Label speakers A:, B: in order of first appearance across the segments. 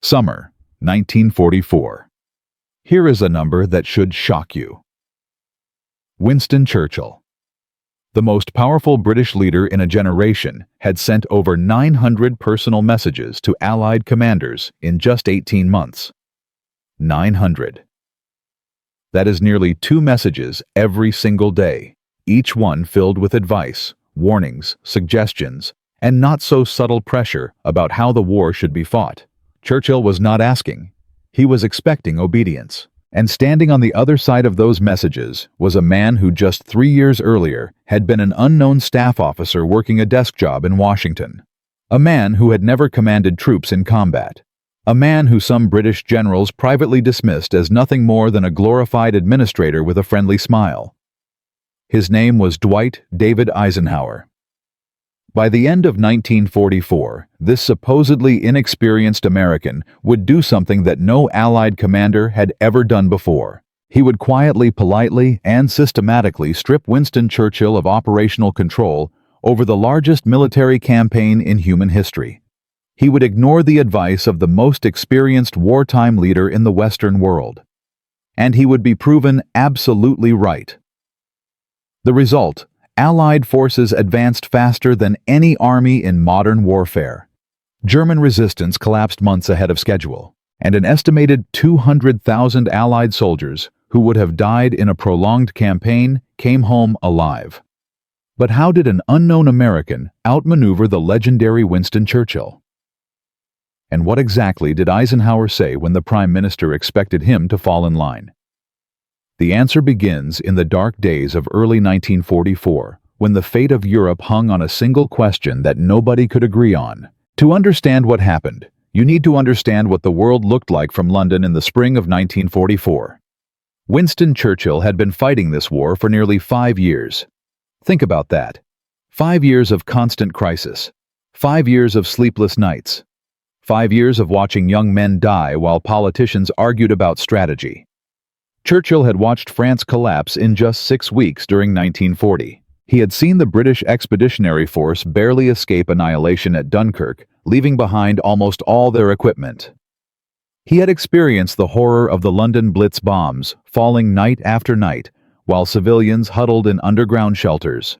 A: Summer, 1944. Here is a number that should shock you. Winston Churchill, the most powerful British leader in a generation, had sent over 900 personal messages to Allied commanders in just 18 months. 900. That is nearly 2 messages every single day, each one filled with advice, warnings, suggestions, and not-so-subtle pressure about how the war should be fought. Churchill was not asking. He was expecting obedience. And standing on the other side of those messages was a man who just 3 years earlier had been an unknown staff officer working a desk job in Washington. A man who had never commanded troops in combat. A man who some British generals privately dismissed as nothing more than a glorified administrator with a friendly smile. His name was Dwight David Eisenhower. By the end of 1944, this supposedly inexperienced American would do something that no Allied commander had ever done before. He would quietly, politely, and systematically strip Winston Churchill of operational control over the largest military campaign in human history. He would ignore the advice of the most experienced wartime leader in the Western world. And he would be proven absolutely right. The result: Allied forces advanced faster than any army in modern warfare. German resistance collapsed months ahead of schedule, and an estimated 200,000 Allied soldiers who would have died in a prolonged campaign came home alive. But how did an unknown American outmaneuver the legendary Winston Churchill? And what exactly did Eisenhower say when the Prime Minister expected him to fall in line? The answer begins in the dark days of early 1944, when the fate of Europe hung on a single question that nobody could agree on. To understand what happened, you need to understand what the world looked like from London in the spring of 1944. Winston Churchill had been fighting this war for nearly 5 years. Think about that. 5 years of constant crisis. 5 years of sleepless nights. 5 years of watching young men die while politicians argued about strategy. Churchill had watched France collapse in just 6 weeks during 1940. He had seen the British Expeditionary Force barely escape annihilation at Dunkirk, leaving behind almost all their equipment. He had experienced the horror of the London Blitz bombs, falling night after night, while civilians huddled in underground shelters.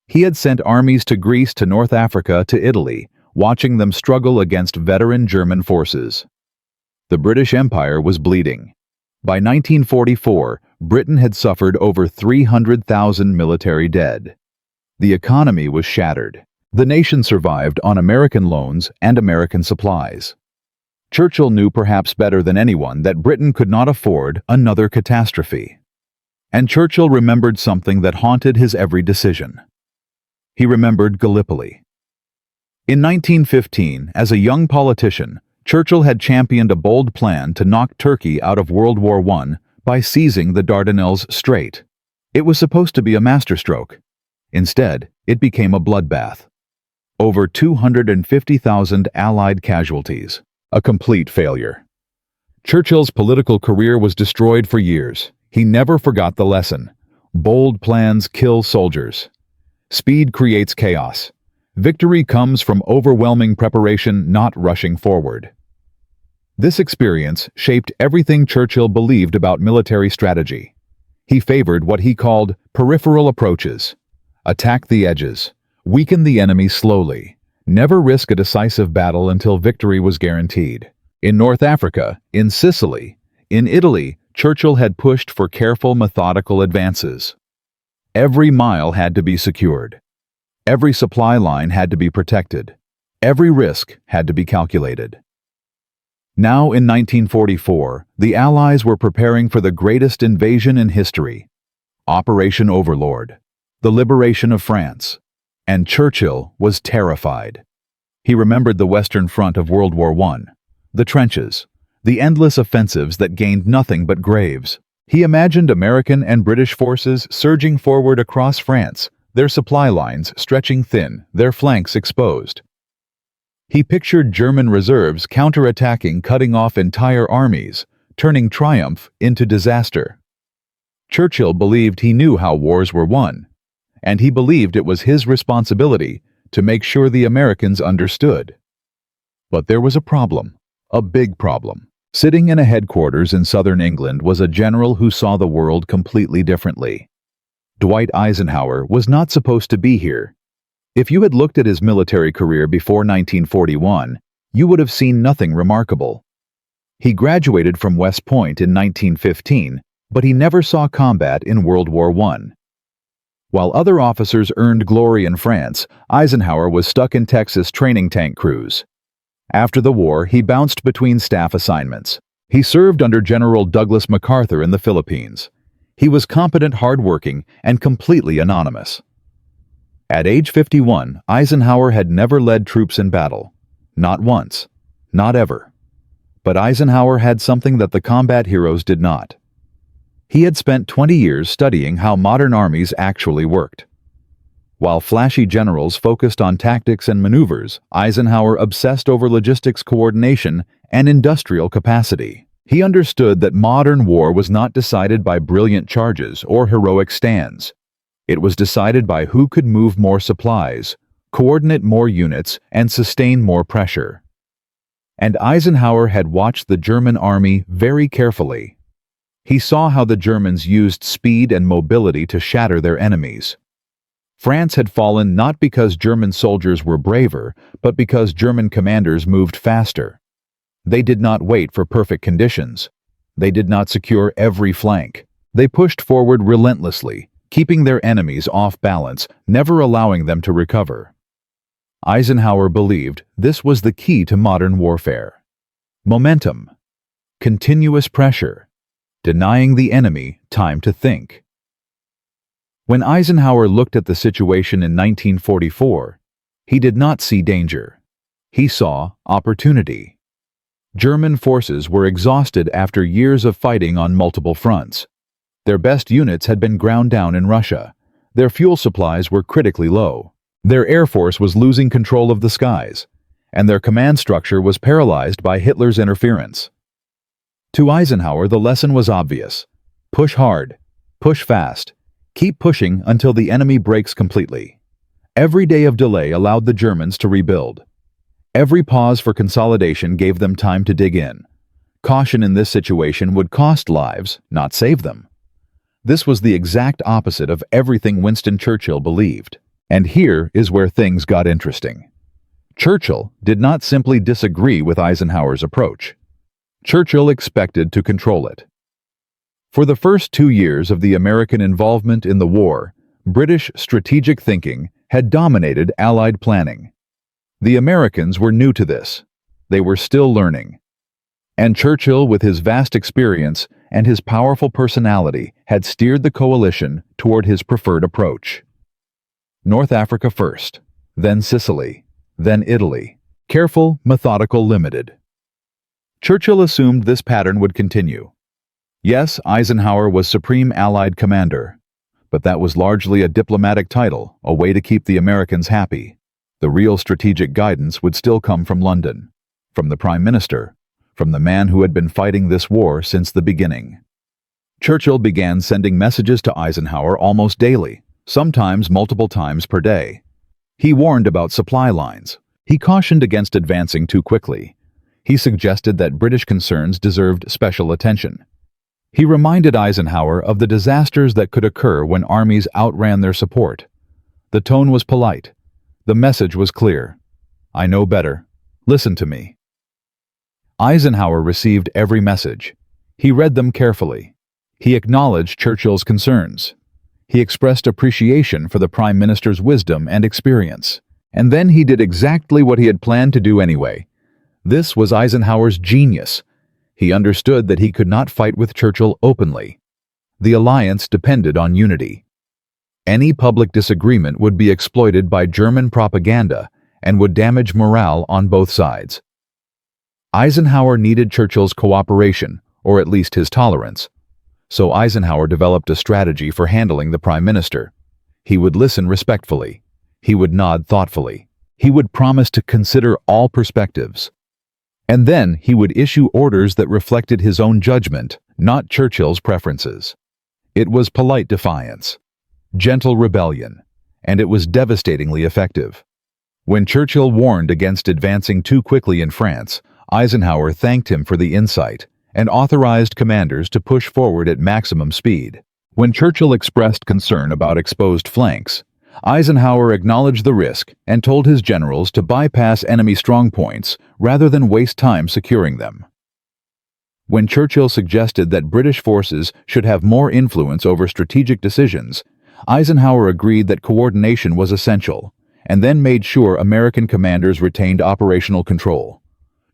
A: He had sent armies to Greece, to North Africa, to Italy, watching them struggle against veteran German forces. The British Empire was bleeding. By 1944, Britain had suffered over 300,000 military dead. The economy was shattered. The nation survived on American loans and American supplies. Churchill knew perhaps better than anyone that Britain could not afford another catastrophe. And Churchill remembered something that haunted his every decision. He remembered Gallipoli. In 1915, as a young politician, Churchill had championed a bold plan to knock Turkey out of World War I by seizing the Dardanelles Strait. It was supposed to be a masterstroke. Instead, it became a bloodbath. Over 250,000 Allied casualties. A complete failure. Churchill's political career was destroyed for years. He never forgot the lesson. Bold plans kill soldiers. Speed creates chaos. Victory comes from overwhelming preparation, not rushing forward. This experience shaped everything Churchill believed about military strategy. He favored what he called peripheral approaches. Attack the edges. Weaken the enemy slowly. Never risk a decisive battle until victory was guaranteed. In North Africa, in Sicily, in Italy, Churchill had pushed for careful, methodical advances. Every mile had to be secured. Every supply line had to be protected. Every risk had to be calculated. Now in 1944, the Allies were preparing for the greatest invasion in history. Operation Overlord. The liberation of France. And Churchill was terrified. He remembered the Western Front of World War I, the trenches, the endless offensives that gained nothing but graves. He imagined American and British forces surging forward across France, their supply lines stretching thin, their flanks exposed. He pictured German reserves counterattacking, cutting off entire armies, turning triumph into disaster. Churchill believed he knew how wars were won, and he believed it was his responsibility to make sure the Americans understood. But there was a problem. A big problem. Sitting in a headquarters in southern England was a general who saw the world completely differently. Dwight Eisenhower was not supposed to be here. If you had looked at his military career before 1941, you would have seen nothing remarkable. He graduated from West Point in 1915, but he never saw combat in World War I. While other officers earned glory in France, Eisenhower was stuck in Texas training tank crews. After the war, he bounced between staff assignments. He served under General Douglas MacArthur in the Philippines. He was competent, hardworking, and completely anonymous. At age 51, Eisenhower had never led troops in battle. Not once. Not ever. But Eisenhower had something that the combat heroes did not. He had spent 20 years studying how modern armies actually worked. While flashy generals focused on tactics and maneuvers, Eisenhower obsessed over logistics, coordination, and industrial capacity. He understood that modern war was not decided by brilliant charges or heroic stands. It was decided by who could move more supplies, coordinate more units, and sustain more pressure. And Eisenhower had watched the German army very carefully. He saw how the Germans used speed and mobility to shatter their enemies. France had fallen not because German soldiers were braver, but because German commanders moved faster. They did not wait for perfect conditions. They did not secure every flank. They pushed forward relentlessly, keeping their enemies off balance, never allowing them to recover. Eisenhower believed this was the key to modern warfare. Momentum. Continuous pressure. Denying the enemy time to think. When Eisenhower looked at the situation in 1944, he did not see danger. He saw opportunity. German forces were exhausted after years of fighting on multiple fronts. Their best units had been ground down in Russia. Their fuel supplies were critically low. Their air force was losing control of the skies, and their command structure was paralyzed by Hitler's interference. To Eisenhower, the lesson was obvious. Push hard. Push fast. Keep pushing until the enemy breaks completely. Every day of delay allowed the Germans to rebuild. Every pause for consolidation gave them time to dig in. Caution in this situation would cost lives, not save them. This was the exact opposite of everything Winston Churchill believed. And here is where things got interesting. Churchill did not simply disagree with Eisenhower's approach. Churchill expected to control it. For the first 2 years of the American involvement in the war, British strategic thinking had dominated Allied planning. The Americans were new to this. They were still learning. And Churchill, with his vast experience and his powerful personality, had steered the coalition toward his preferred approach. North Africa first, then Sicily, then Italy. Careful, methodical, limited. Churchill assumed this pattern would continue. Yes, Eisenhower was Supreme Allied Commander, but that was largely a diplomatic title, a way to keep the Americans happy. The real strategic guidance would still come from London, from the Prime Minister, from the man who had been fighting this war since the beginning. Churchill began sending messages to Eisenhower almost daily, sometimes multiple times per day. He warned about supply lines. He cautioned against advancing too quickly. He suggested that British concerns deserved special attention. He reminded Eisenhower of the disasters that could occur when armies outran their support. The tone was polite. The message was clear. I know better. Listen to me. Eisenhower received every message. He read them carefully. He acknowledged Churchill's concerns. He expressed appreciation for the Prime Minister's wisdom and experience. And then he did exactly what he had planned to do anyway. This was Eisenhower's genius. He understood that he could not fight with Churchill openly. The alliance depended on unity. Any public disagreement would be exploited by German propaganda and would damage morale on both sides. Eisenhower needed Churchill's cooperation, or at least his tolerance. So Eisenhower developed a strategy for handling the Prime Minister. He would listen respectfully. He would nod thoughtfully. He would promise to consider all perspectives. And then he would issue orders that reflected his own judgment, not Churchill's preferences. It was polite defiance, gentle rebellion, and it was devastatingly effective. When Churchill warned against advancing too quickly in France, Eisenhower thanked him for the insight and authorized commanders to push forward at maximum speed. When Churchill expressed concern about exposed flanks, Eisenhower acknowledged the risk and told his generals to bypass enemy strongpoints rather than waste time securing them. When Churchill suggested that British forces should have more influence over strategic decisions, Eisenhower agreed that coordination was essential, and then made sure American commanders retained operational control.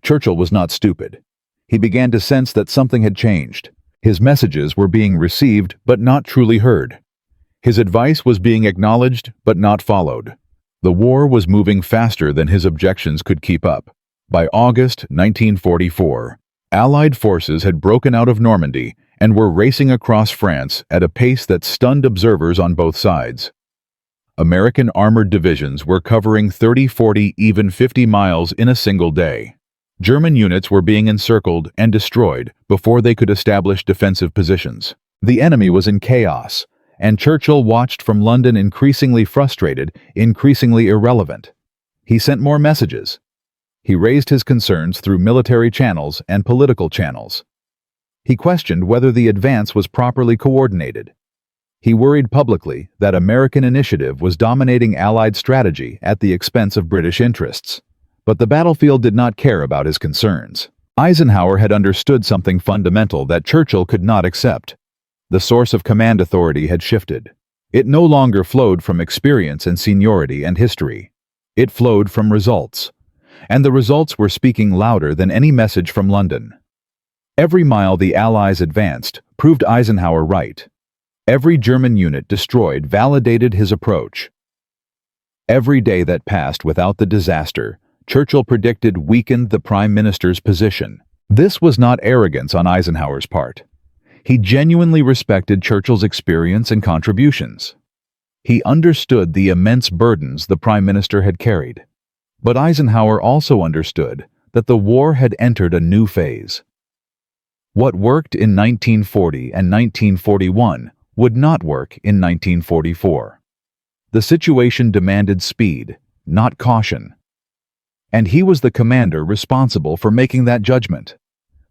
A: Churchill was not stupid. He began to sense that something had changed. His messages were being received but not truly heard. His advice was being acknowledged but not followed. The war was moving faster than his objections could keep up. By August 1944, Allied forces had broken out of Normandy and were racing across France at a pace that stunned observers on both sides. American armored divisions were covering 30, 40, even 50 miles in a single day. German units were being encircled and destroyed before they could establish defensive positions. The enemy was in chaos, and Churchill watched from London, increasingly frustrated, increasingly irrelevant. He sent more messages. He raised his concerns through military channels and political channels. He questioned whether the advance was properly coordinated. He worried publicly that American initiative was dominating Allied strategy at the expense of British interests. But the battlefield did not care about his concerns. Eisenhower had understood something fundamental that Churchill could not accept. The source of command authority had shifted. It no longer flowed from experience and seniority and history. It flowed from results. And the results were speaking louder than any message from London. Every mile the Allies advanced proved Eisenhower right. Every German unit destroyed validated his approach. Every day that passed without the disaster, Churchill predicted, weakened the Prime Minister's position. This was not arrogance on Eisenhower's part. He genuinely respected Churchill's experience and contributions. He understood the immense burdens the Prime Minister had carried. But Eisenhower also understood that the war had entered a new phase. What worked in 1940 and 1941 would not work in 1944. The situation demanded speed, not caution. And he was the commander responsible for making that judgment.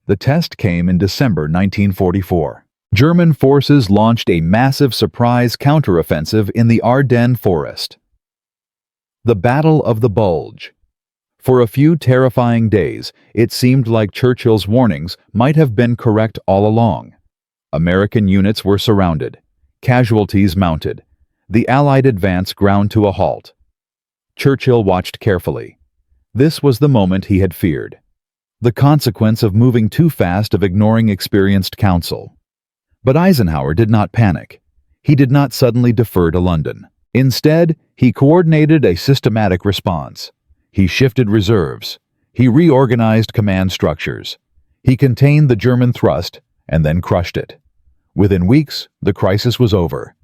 A: The test came in December 1944. German forces launched a massive surprise counteroffensive in the Ardennes forest. The Battle of the Bulge. For a few terrifying days, it seemed like Churchill's warnings might have been correct all along. American units were surrounded, casualties mounted, the Allied advance ground to a halt. Churchill watched carefully. This was the moment he had feared. The consequence of moving too fast, of ignoring experienced counsel. But Eisenhower did not panic. He did not suddenly defer to London. Instead, he coordinated a systematic response. He shifted reserves. He reorganized command structures. He contained the German thrust and then crushed it. Within weeks, the crisis was over.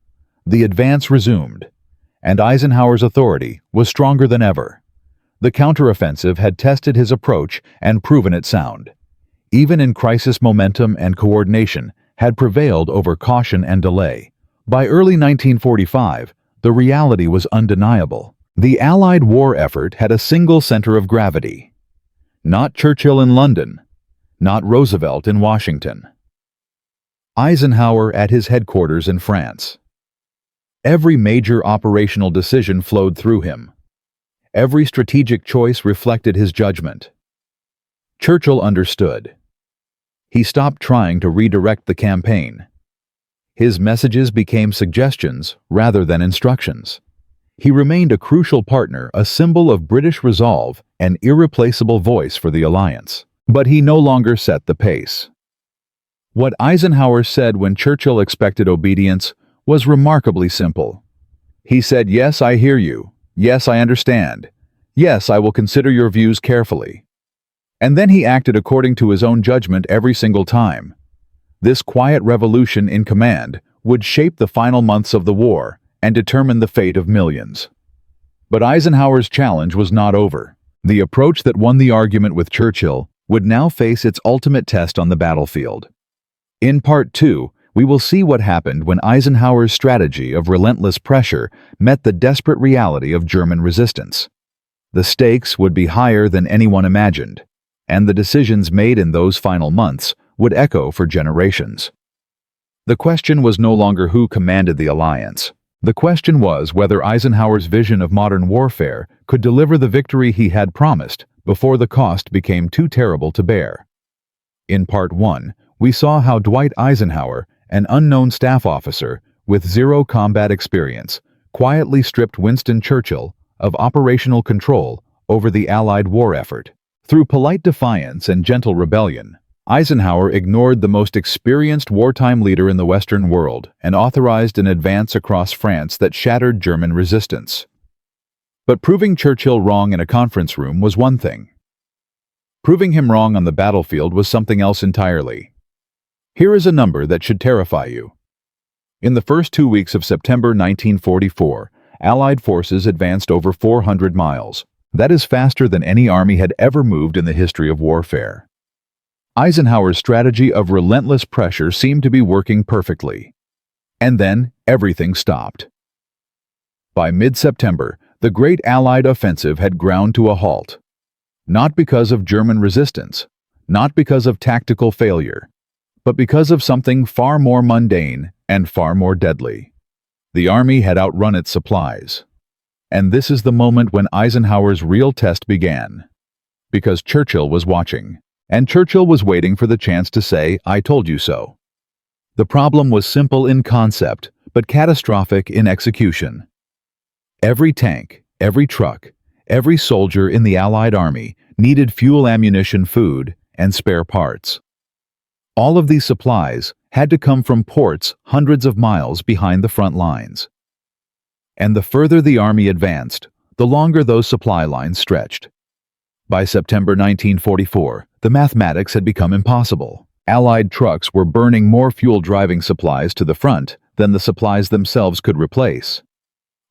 A: The advance resumed, and Eisenhower's authority was stronger than ever. The counteroffensive had tested his approach and proven it sound. Even in crisis, momentum and coordination had prevailed over caution and delay. By early 1945, the reality was undeniable. The Allied war effort had a single center of gravity. Not Churchill in London, not Roosevelt in Washington. Eisenhower at his headquarters in France. Every major operational decision flowed through him. Every strategic choice reflected his judgment. Churchill understood. He stopped trying to redirect the campaign. His messages became suggestions rather than instructions. He remained a crucial partner, a symbol of British resolve, an irreplaceable voice for the alliance. But he no longer set the pace. What Eisenhower said when Churchill expected obedience was remarkably simple. He said, "Yes, I hear you. Yes, I understand. Yes, I will consider your views carefully." And then he acted according to his own judgment every single time. This quiet revolution in command would shape the final months of the war and determine the fate of millions. But Eisenhower's challenge was not over. The approach that won the argument with Churchill would now face its ultimate test on the battlefield. In Part 2, we will see what happened when Eisenhower's strategy of relentless pressure met the desperate reality of German resistance. The stakes would be higher than anyone imagined, and the decisions made in those final months would echo for generations. The question was no longer who commanded the alliance. The question was whether Eisenhower's vision of modern warfare could deliver the victory he had promised before the cost became too terrible to bear. In Part 1, we saw how Dwight Eisenhower, an unknown staff officer with zero combat experience, quietly stripped Winston Churchill of operational control over the Allied war effort. Through polite defiance and gentle rebellion, Eisenhower ignored the most experienced wartime leader in the Western world and authorized an advance across France that shattered German resistance. But proving Churchill wrong in a conference room was one thing. Proving him wrong on the battlefield was something else entirely. Here is a number that should terrify you. In the first 2 weeks of September 1944, Allied forces advanced over 400 miles. That is faster than any army had ever moved in the history of warfare. Eisenhower's strategy of relentless pressure seemed to be working perfectly. And then everything stopped. By mid-September, the great Allied offensive had ground to a halt. Not because of German resistance, not because of tactical failure, but because of something far more mundane and far more deadly. The army had outrun its supplies. And this is the moment when Eisenhower's real test began. Because Churchill was watching. And Churchill was waiting for the chance to say, "I told you so." The problem was simple in concept, but catastrophic in execution. Every tank, every truck, every soldier in the Allied army needed fuel, ammunition, food, and spare parts. All of these supplies had to come from ports hundreds of miles behind the front lines. And the further the army advanced, the longer those supply lines stretched. By September 1944, the mathematics had become impossible. Allied trucks were burning more fuel driving supplies to the front than the supplies themselves could replace.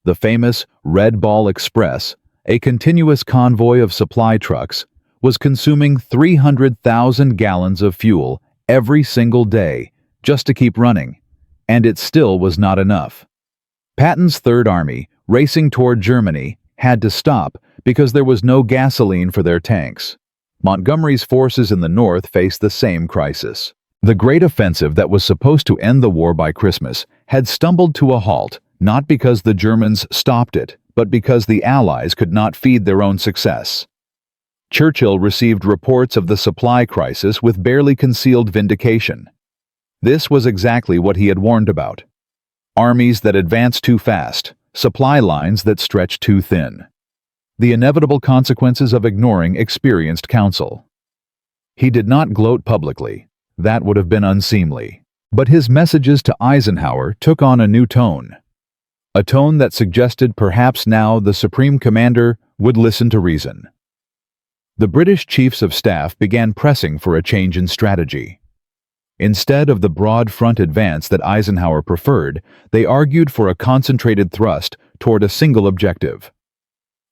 A: The famous Red Ball Express, a continuous convoy of supply trucks, was consuming 300,000 gallons of fuel every single day just to keep running, and it still was not enough. Patton's Third Army, racing toward Germany, had to stop because there was no gasoline for their tanks. Montgomery's forces in the north faced the same crisis. The great offensive that was supposed to end the war by Christmas had stumbled to a halt, not because the Germans stopped it, but because the Allies could not feed their own success. Churchill received reports of the supply crisis with barely concealed vindication. This was exactly what he had warned about. Armies that advanced too fast, supply lines that stretched too thin. The inevitable consequences of ignoring experienced counsel. He did not gloat publicly. That would have been unseemly. But his messages to Eisenhower took on a new tone. A tone that suggested perhaps now the Supreme Commander would listen to reason. The British Chiefs of Staff began pressing for a change in strategy. Instead of the broad front advance that Eisenhower preferred, they argued for a concentrated thrust toward a single objective.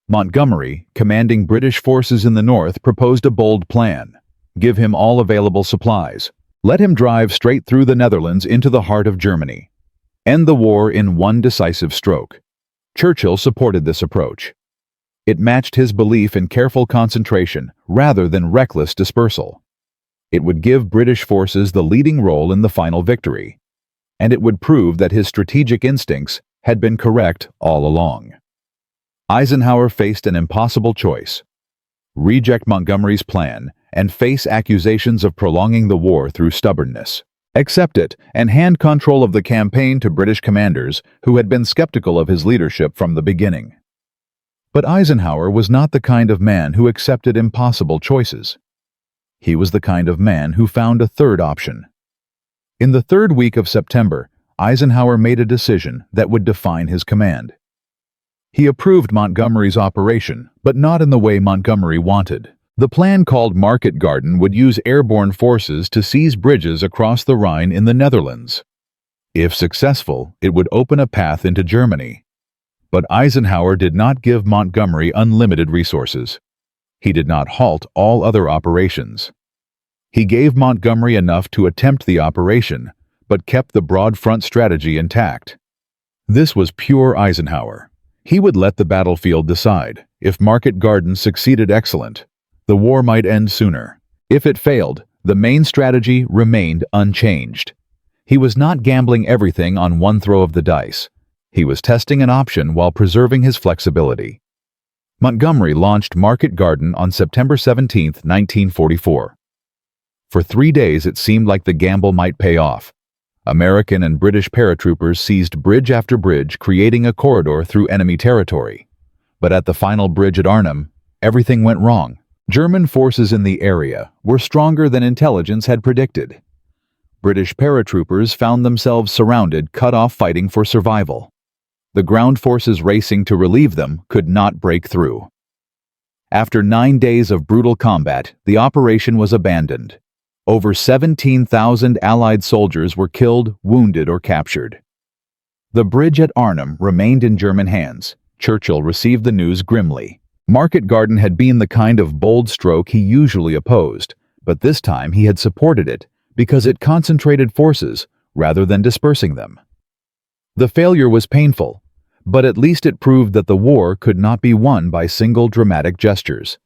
A: Montgomery, commanding British forces in the north, proposed a bold plan. Give him all available supplies. Let him drive straight through the Netherlands into the heart of Germany. End the war in one decisive stroke. Churchill supported this approach. It matched his belief in careful concentration rather than reckless dispersal. It would give British forces the leading role in the final victory. And it would prove that his strategic instincts had been correct all along. Eisenhower faced an impossible choice: reject Montgomery's plan and face accusations of prolonging the war through stubbornness. Accept it and hand control of the campaign to British commanders who had been skeptical of his leadership from the beginning. But Eisenhower was not the kind of man who accepted impossible choices. He was the kind of man who found a third option. In the third week of September, Eisenhower made a decision that would define his command. He approved Montgomery's operation, but not in the way Montgomery wanted. The plan called Market Garden would use airborne forces to seize bridges across the Rhine in the Netherlands. If successful, it would open a path into Germany. But Eisenhower did not give Montgomery unlimited resources. He did not halt all other operations. He gave Montgomery enough to attempt the operation, but kept the broad front strategy intact. This was pure Eisenhower. He would let the battlefield decide. If Market Garden succeeded, excellent. The war might end sooner. If it failed, the main strategy remained unchanged. He was not gambling everything on one throw of the dice. He was testing an option while preserving his flexibility. Montgomery launched Market Garden on September 17, 1944. For 3 days it seemed like the gamble might pay off. American and British paratroopers seized bridge after bridge, creating a corridor through enemy territory. But at the final bridge at Arnhem, everything went wrong. German forces in the area were stronger than intelligence had predicted. British paratroopers found themselves surrounded, cut off fighting for survival. The ground forces racing to relieve them could not break through. After 9 days of brutal combat, the operation was abandoned. Over 17,000 Allied soldiers were killed, wounded, or captured. The bridge at Arnhem remained in German hands. Churchill received the news grimly. Market Garden had been the kind of bold stroke he usually opposed, but this time he had supported it because it concentrated forces rather than dispersing them. The failure was painful, but at least it proved that the war could not be won by single dramatic gestures.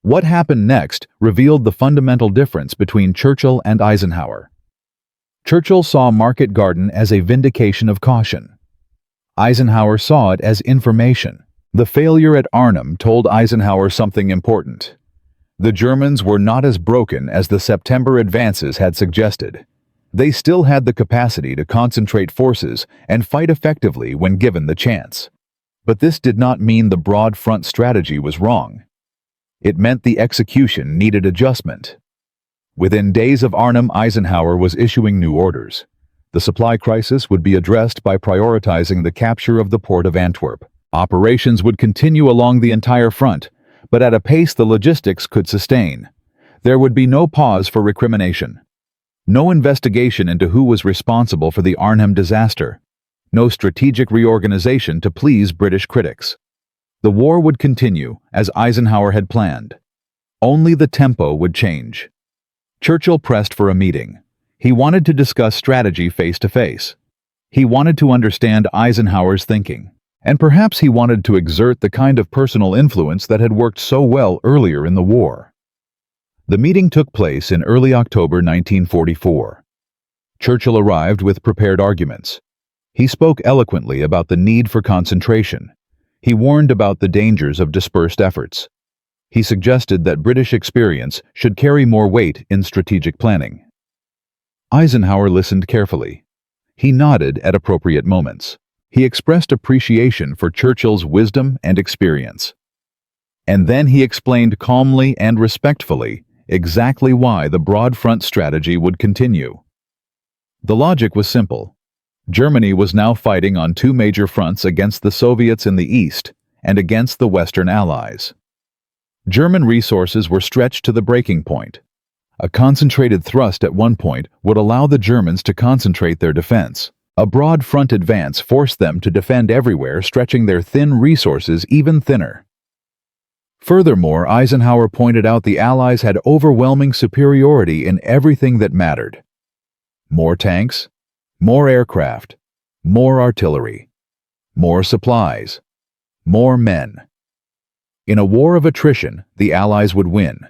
A: What happened next revealed the fundamental difference between Churchill and Eisenhower. Churchill saw Market Garden as a vindication of caution. Eisenhower saw it as information. The failure at Arnhem told Eisenhower something important. The Germans were not as broken as the September advances had suggested. They still had the capacity to concentrate forces and fight effectively when given the chance. But this did not mean the broad front strategy was wrong. It meant the execution needed adjustment. Within days of Arnhem, Eisenhower was issuing new orders. The supply crisis would be addressed by prioritizing the capture of the port of Antwerp. Operations would continue along the entire front, but at a pace the logistics could sustain. There would be no pause for recrimination. No investigation into who was responsible for the Arnhem disaster. No strategic reorganization to please British critics. The war would continue as Eisenhower had planned. Only the tempo would change. Churchill pressed for a meeting. He wanted to discuss strategy face to face. He wanted to understand Eisenhower's thinking. And perhaps he wanted to exert the kind of personal influence that had worked so well earlier in the war. The meeting took place in early October 1944. Churchill arrived with prepared arguments. He spoke eloquently about the need for concentration. He warned about the dangers of dispersed efforts. He suggested that British experience should carry more weight in strategic planning. Eisenhower listened carefully. He nodded at appropriate moments. He expressed appreciation for Churchill's wisdom and experience. And then he explained calmly and respectfully exactly why the broad front strategy would continue. The logic was simple. Germany was now fighting on 2 major fronts against the Soviets in the east and against the Western Allies. German resources were stretched to the breaking point. A concentrated thrust at one point would allow the Germans to concentrate their defense. A broad front advance forced them to defend everywhere, stretching their thin resources even thinner. Furthermore, Eisenhower pointed out the Allies had overwhelming superiority in everything that mattered. More tanks, more aircraft, more artillery, more supplies, more men. In a war of attrition, the Allies would win.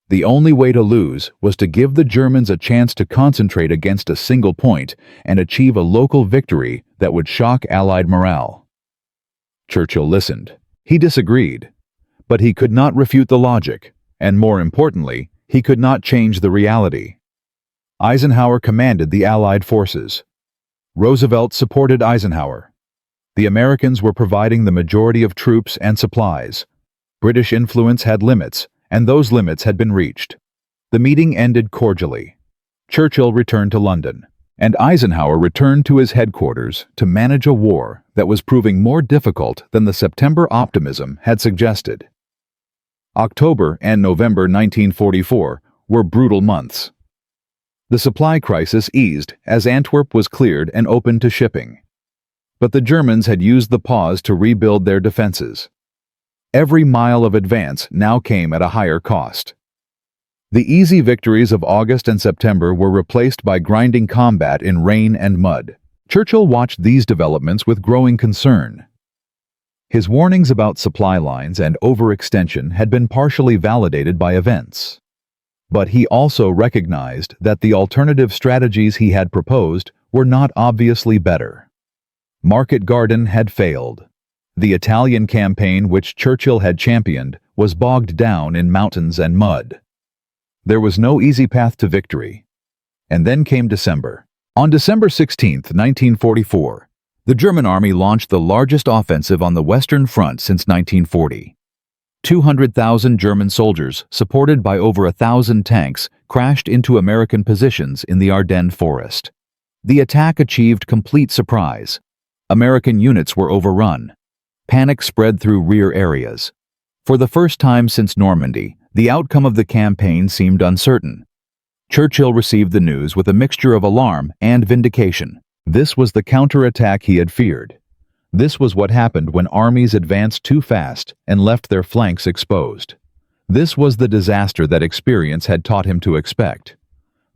A: The only way to lose was to give the Germans a chance to concentrate against a single point and achieve a local victory that would shock Allied morale. Churchill listened. He disagreed, but he could not refute the logic, and more importantly, he could not change the reality. Eisenhower commanded the Allied forces. Roosevelt supported Eisenhower. The Americans were providing the majority of troops and supplies. British influence had limits, and those limits had been reached. The meeting ended cordially. Churchill returned to London, and Eisenhower returned to his headquarters to manage a war that was proving more difficult than the September optimism had suggested. October and November 1944 were brutal months. The supply crisis eased as Antwerp was cleared and opened to shipping. But the Germans had used the pause to rebuild their defenses. Every mile of advance now came at a higher cost. The easy victories of August and September were replaced by grinding combat in rain and mud. Churchill watched these developments with growing concern. His warnings about supply lines and overextension had been partially validated by events. But he also recognized that the alternative strategies he had proposed were not obviously better. Market Garden had failed. The Italian campaign which Churchill had championed was bogged down in mountains and mud. There was no easy path to victory. And then came December. On December 16, 1944, the German army launched the largest offensive on the Western Front since 1940. 200,000 German soldiers, supported by over 1,000 tanks, crashed into American positions in the Ardennes forest. The attack achieved complete surprise. American units were overrun. Panic spread through rear areas. For the first time since Normandy, the outcome of the campaign seemed uncertain. Churchill received the news with a mixture of alarm and vindication. This was the counterattack he had feared. This was what happened when armies advanced too fast and left their flanks exposed. This was the disaster that experience had taught him to expect.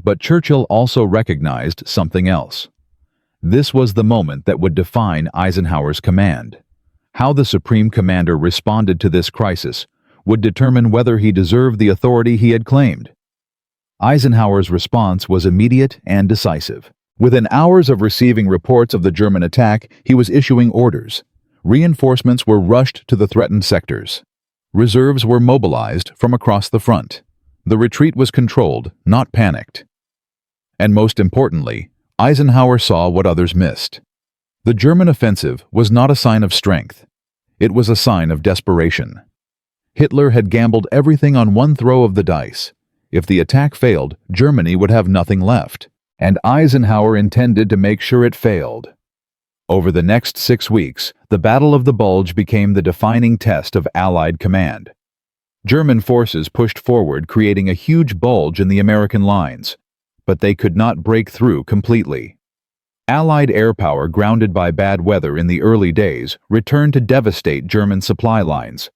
A: But Churchill also recognized something else. This was the moment that would define Eisenhower's command. How the Supreme Commander responded to this crisis would determine whether he deserved the authority he had claimed. Eisenhower's response was immediate and decisive. Within hours of receiving reports of the German attack, he was issuing orders. Reinforcements were rushed to the threatened sectors. Reserves were mobilized from across the front. The retreat was controlled, not panicked. And most importantly, Eisenhower saw what others missed. The German offensive was not a sign of strength. It was a sign of desperation. Hitler had gambled everything on one throw of the dice. If the attack failed, Germany would have nothing left. And Eisenhower intended to make sure it failed. Over the next 6 weeks, the Battle of the Bulge became the defining test of Allied command. German forces pushed forward, creating a huge bulge in the American lines, but they could not break through completely. Allied air power, grounded by bad weather in the early days, returned to devastate German supply lines.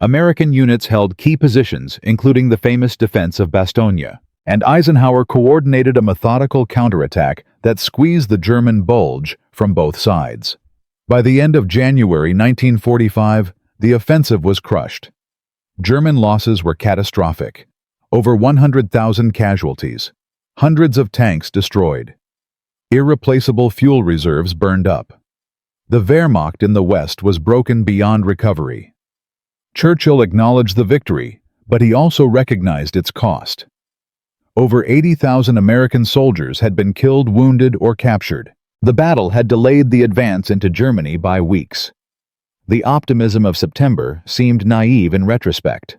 A: American units held key positions, including the famous defense of Bastogne. And Eisenhower coordinated a methodical counterattack that squeezed the German bulge from both sides. By the end of January 1945, the offensive was crushed. German losses were catastrophic. Over 100,000 casualties. Hundreds of tanks destroyed. Irreplaceable fuel reserves burned up. The Wehrmacht in the West was broken beyond recovery. Churchill acknowledged the victory, but he also recognized its cost. Over 80,000 American soldiers had been killed, wounded, or captured. The battle had delayed the advance into Germany by weeks. The optimism of September seemed naive in retrospect.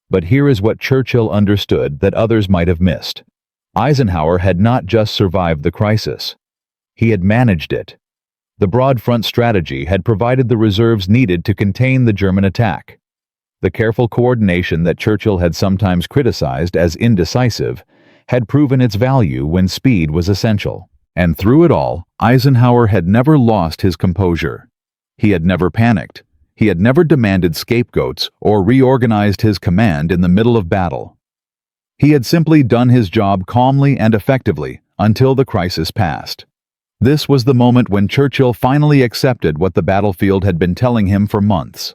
A: But here is what Churchill understood that others might have missed. Eisenhower had not just survived the crisis. He had managed it. The broad front strategy had provided the reserves needed to contain the German attack. The careful coordination that Churchill had sometimes criticized as indecisive had proven its value when speed was essential. And through it all, Eisenhower had never lost his composure. He had never panicked. He had never demanded scapegoats or reorganized his command in the middle of battle. He had simply done his job calmly and effectively until the crisis passed. This was the moment when Churchill finally accepted what the battlefield had been telling him for months.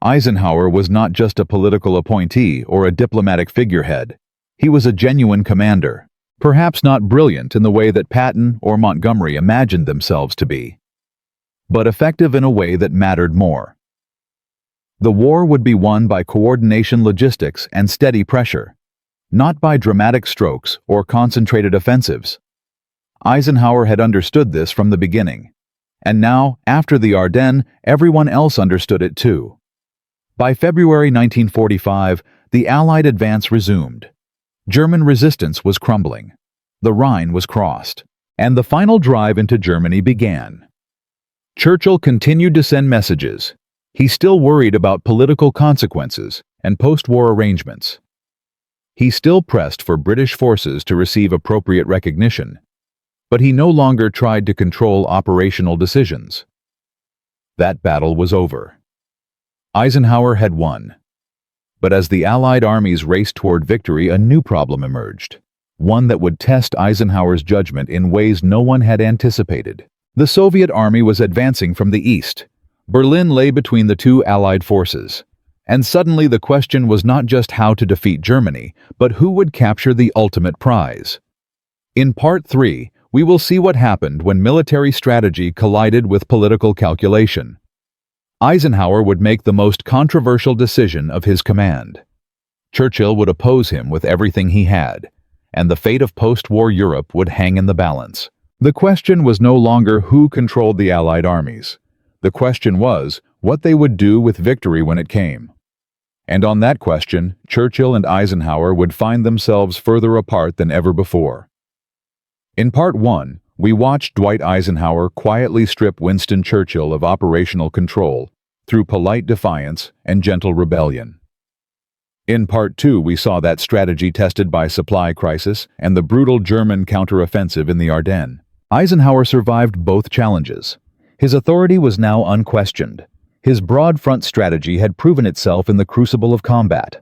A: Eisenhower was not just a political appointee or a diplomatic figurehead. He was a genuine commander, perhaps not brilliant in the way that Patton or Montgomery imagined themselves to be, but effective in a way that mattered more. The war would be won by coordination, logistics, and steady pressure, not by dramatic strokes or concentrated offensives. Eisenhower had understood this from the beginning, and now, after the Ardennes, everyone else understood it too. By February 1945, the Allied advance resumed. German resistance was crumbling. The Rhine was crossed, and the final drive into Germany began. Churchill continued to send messages. He still worried about political consequences and post-war arrangements. He still pressed for British forces to receive appropriate recognition, but he no longer tried to control operational decisions. That battle was over. Eisenhower had won. But as the Allied armies raced toward victory, a new problem emerged, one that would test Eisenhower's judgment in ways no one had anticipated. The Soviet army was advancing from the east. Berlin lay between the two Allied forces, And suddenly the question was not just how to defeat Germany, but who would capture the ultimate prize. In Part 3, we will see what happened when military strategy collided with political calculation. Eisenhower would make the most controversial decision of his command. Churchill would oppose him with everything he had, and the fate of post-war Europe would hang in the balance. The question was no longer who controlled the Allied armies. The question was what they would do with victory when it came. And on that question, Churchill and Eisenhower would find themselves further apart than ever before. In Part 1, we watched Dwight Eisenhower quietly strip Winston Churchill of operational control through polite defiance and gentle rebellion. In Part 2, we saw that strategy tested by supply crisis and the brutal German counteroffensive in the Ardennes. Eisenhower survived both challenges. His authority was now unquestioned. His broad front strategy had proven itself in the crucible of combat.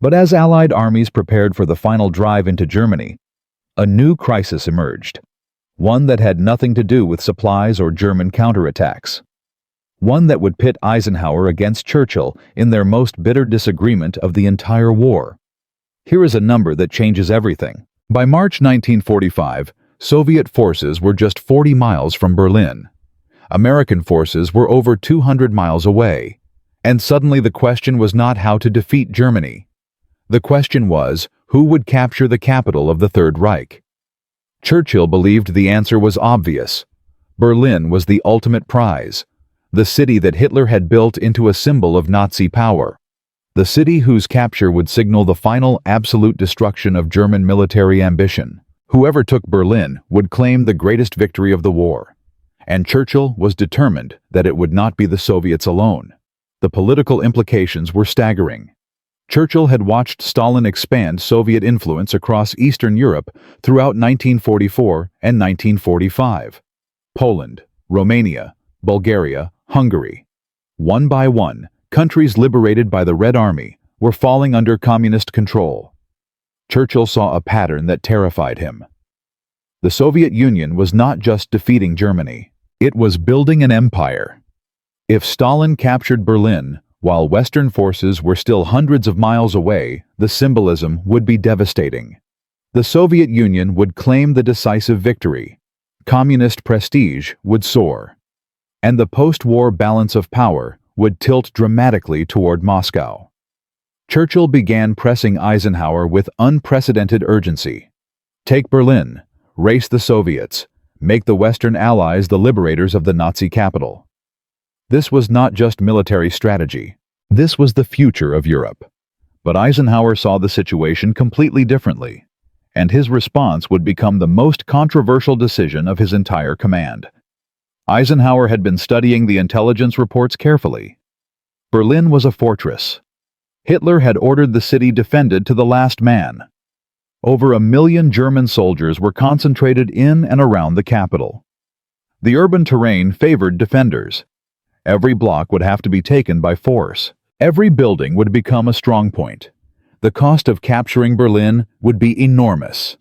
A: But as Allied armies prepared for the final drive into Germany, a new crisis emerged. One that had nothing to do with supplies or German counterattacks. One that would pit Eisenhower against Churchill in their most bitter disagreement of the entire war. Here is a number that changes everything. By March 1945, Soviet forces were just 40 miles from Berlin. American forces were over 200 miles away. And suddenly the question was not how to defeat Germany. The question was, who would capture the capital of the Third Reich? Churchill believed the answer was obvious. Berlin was the ultimate prize. The city that Hitler had built into a symbol of Nazi power. The city whose capture would signal the final absolute destruction of German military ambition. Whoever took Berlin would claim the greatest victory of the war. And Churchill was determined that it would not be the Soviets alone. The political implications were staggering. Churchill had watched Stalin expand Soviet influence across Eastern Europe throughout 1944 and 1945. Poland, Romania, Bulgaria, Hungary. One by one, countries liberated by the Red Army were falling under communist control. Churchill saw a pattern that terrified him. The Soviet Union was not just defeating Germany. It was building an empire. If Stalin captured Berlin, while Western forces were still hundreds of miles away, the symbolism would be devastating. The Soviet Union would claim the decisive victory. Communist prestige would soar. And the post-war balance of power would tilt dramatically toward Moscow. Churchill began pressing Eisenhower with unprecedented urgency. Take Berlin, race the Soviets, make the Western Allies the liberators of the Nazi capital. This was not just military strategy. This was the future of Europe. But Eisenhower saw the situation completely differently, and his response would become the most controversial decision of his entire command. Eisenhower had been studying the intelligence reports carefully. Berlin was a fortress. Hitler had ordered the city defended to the last man. Over 1 million German soldiers were concentrated in and around the capital. The urban terrain favored defenders. Every block would have to be taken by force. Every building would become a strongpoint. The cost of capturing Berlin would be enormous.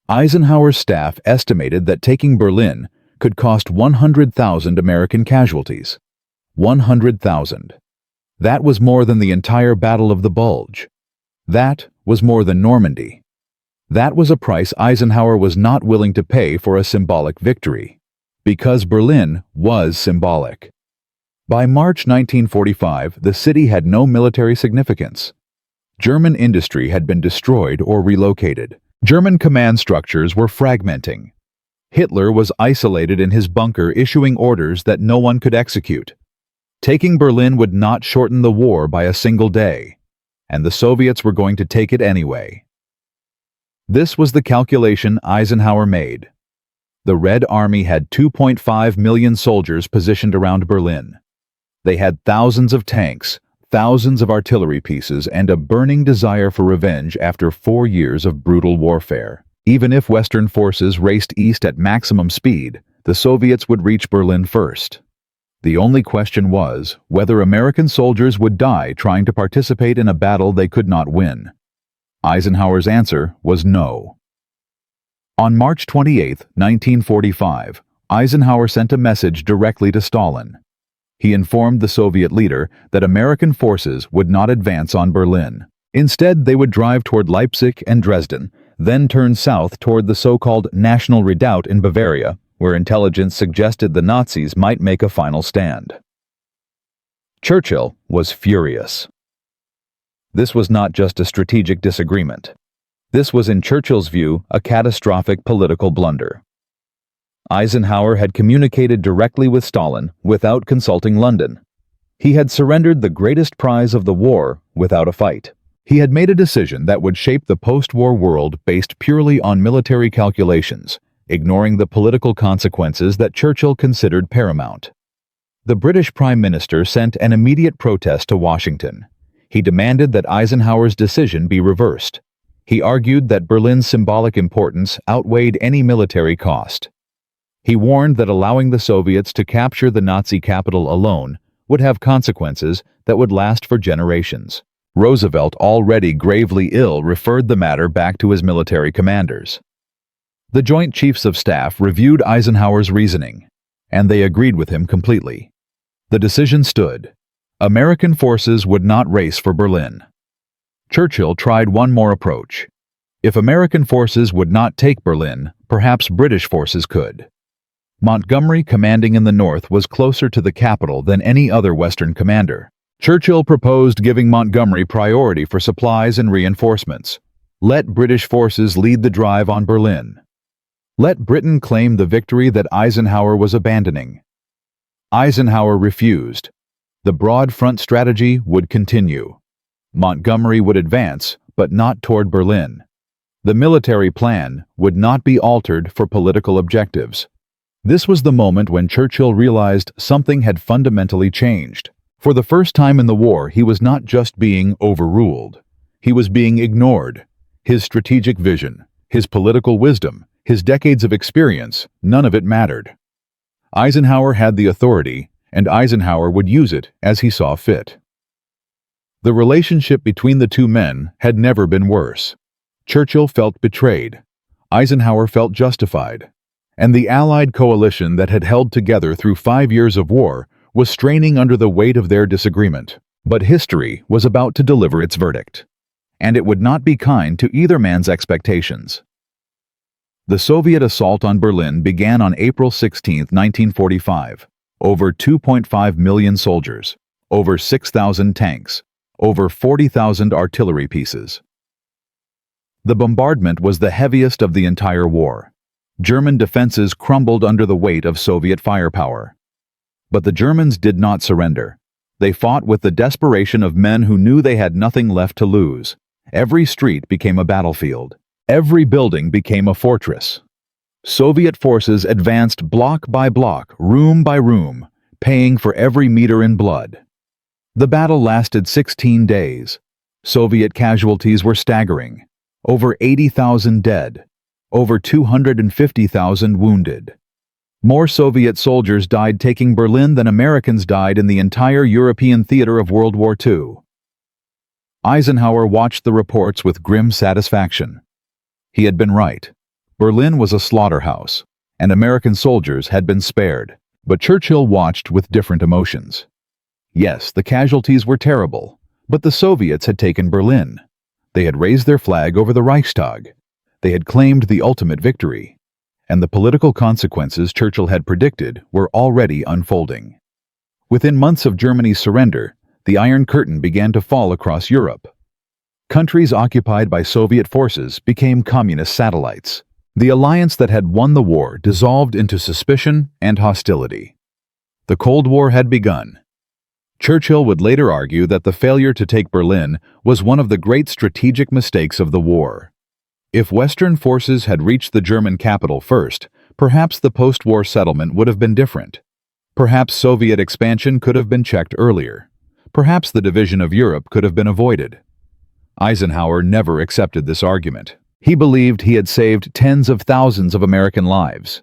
A: Eisenhower's staff estimated that taking Berlin could cost 100,000 American casualties. 100,000. That was more than the entire Battle of the Bulge. That was more than Normandy. That was a price Eisenhower was not willing to pay for a symbolic victory. Because Berlin was symbolic. By March 1945, the city had no military significance. German industry had been destroyed or relocated. German command structures were fragmenting. Hitler was isolated in his bunker issuing orders that no one could execute. Taking Berlin would not shorten the war by a single day, and the Soviets were going to take it anyway. This was the calculation Eisenhower made. The Red Army had 2.5 million soldiers positioned around Berlin. They had thousands of tanks, thousands of artillery pieces, and a burning desire for revenge after 4 years of brutal warfare. Even if Western forces raced east at maximum speed, the Soviets would reach Berlin first. The only question was whether American soldiers would die trying to participate in a battle they could not win. Eisenhower's answer was no. On March 28, 1945, Eisenhower sent a message directly to Stalin. He informed the Soviet leader that American forces would not advance on Berlin. Instead, they would drive toward Leipzig and Dresden, then turn south toward the so-called National Redoubt in Bavaria, where intelligence suggested the Nazis might make a final stand. Churchill was furious. This was not just a strategic disagreement. This was, in Churchill's view, a catastrophic political blunder. Eisenhower had communicated directly with Stalin without consulting London. He had surrendered the greatest prize of the war without a fight. He had made a decision that would shape the post-war world based purely on military calculations, ignoring the political consequences that Churchill considered paramount. The British Prime Minister sent an immediate protest to Washington. He demanded that Eisenhower's decision be reversed. He argued that Berlin's symbolic importance outweighed any military cost. He warned that allowing the Soviets to capture the Nazi capital alone would have consequences that would last for generations. Roosevelt, already gravely ill, referred the matter back to his military commanders. The Joint Chiefs of Staff reviewed Eisenhower's reasoning, and they agreed with him completely. The decision stood. American forces would not race for Berlin. Churchill tried one more approach. If American forces would not take Berlin, perhaps British forces could. Montgomery, commanding in the north, was closer to the capital than any other Western commander. Churchill proposed giving Montgomery priority for supplies and reinforcements. Let British forces lead the drive on Berlin. Let Britain claim the victory that Eisenhower was abandoning. Eisenhower refused. The broad front strategy would continue. Montgomery would advance, but not toward Berlin. The military plan would not be altered for political objectives. This was the moment when Churchill realized something had fundamentally changed. For the first time in the war, he was not just being overruled. He was being ignored. His strategic vision, his political wisdom, his decades of experience, none of it mattered. Eisenhower had the authority, and Eisenhower would use it as he saw fit. The relationship between the two men had never been worse. Churchill felt betrayed. Eisenhower felt justified. And the Allied coalition that had held together through 5 years of war was straining under the weight of their disagreement. But history was about to deliver its verdict. And it would not be kind to either man's expectations. The Soviet assault on Berlin began on April 16, 1945. Over 2.5 million soldiers, over 6,000 tanks, over 40,000 artillery pieces. The bombardment was the heaviest of the entire war. German defenses crumbled under the weight of Soviet firepower. But the Germans did not surrender. They fought with the desperation of men who knew they had nothing left to lose. Every street became a battlefield. Every building became a fortress. Soviet forces advanced block by block, room by room, paying for every meter in blood. The battle lasted 16 days. Soviet casualties were staggering. Over 80,000 dead. Over 250,000 wounded. More Soviet soldiers died taking Berlin than Americans died in the entire European theater of World War II. Eisenhower watched the reports with grim satisfaction. He had been right. Berlin was a slaughterhouse, and American soldiers had been spared. But Churchill watched with different emotions. Yes, the casualties were terrible, but the Soviets had taken Berlin. They had raised their flag over the Reichstag. They had claimed the ultimate victory. And the political consequences Churchill had predicted were already unfolding. Within months of Germany's surrender, the Iron Curtain began to fall across Europe. Countries occupied by Soviet forces became communist satellites. The alliance that had won the war dissolved into suspicion and hostility. The Cold War had begun. Churchill would later argue that the failure to take Berlin was one of the great strategic mistakes of the war. If Western forces had reached the German capital first, perhaps the post-war settlement would have been different. Perhaps Soviet expansion could have been checked earlier. Perhaps the division of Europe could have been avoided. Eisenhower never accepted this argument. He believed he had saved tens of thousands of American lives.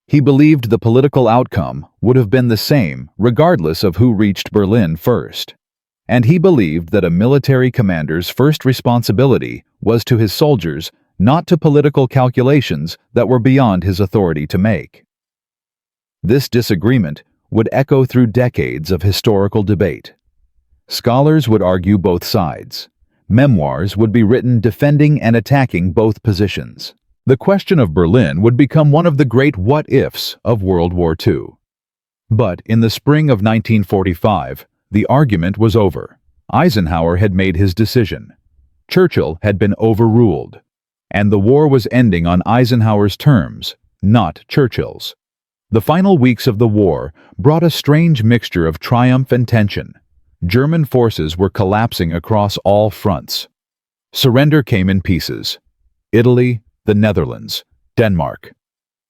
A: He believed the political outcome would have been the same regardless of who reached Berlin first. And he believed that a military commander's first responsibility was to his soldiers, not to political calculations that were beyond his authority to make. This disagreement would echo through decades of historical debate. Scholars would argue both sides. Memoirs would be written defending and attacking both positions. The question of Berlin would become one of the great what-ifs of World War II. But in the spring of 1945, the argument was over. Eisenhower had made his decision. Churchill had been overruled. And the war was ending on Eisenhower's terms, not Churchill's. The final weeks of the war brought a strange mixture of triumph and tension. German forces were collapsing across all fronts. Surrender came in pieces. Italy, the Netherlands, Denmark.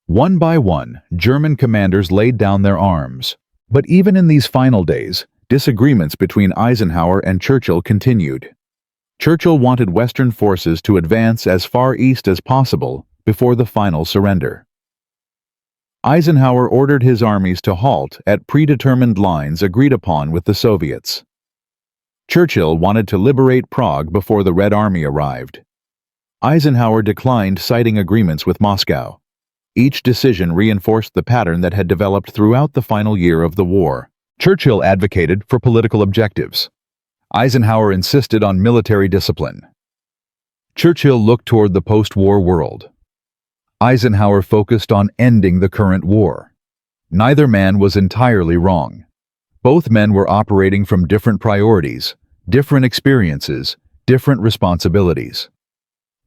A: One by one, German commanders laid down their arms. But even in these final days, disagreements between Eisenhower and Churchill continued. Churchill wanted Western forces to advance as far east as possible before the final surrender. Eisenhower ordered his armies to halt at predetermined lines agreed upon with the Soviets. Churchill wanted to liberate Prague before the Red Army arrived. Eisenhower declined citing agreements with Moscow. Each decision reinforced the pattern that had developed throughout the final year of the war. Churchill advocated for political objectives. Eisenhower insisted on military discipline. Churchill looked toward the post-war world. Eisenhower focused on ending the current war. Neither man was entirely wrong. Both men were operating from different priorities, different experiences, different responsibilities.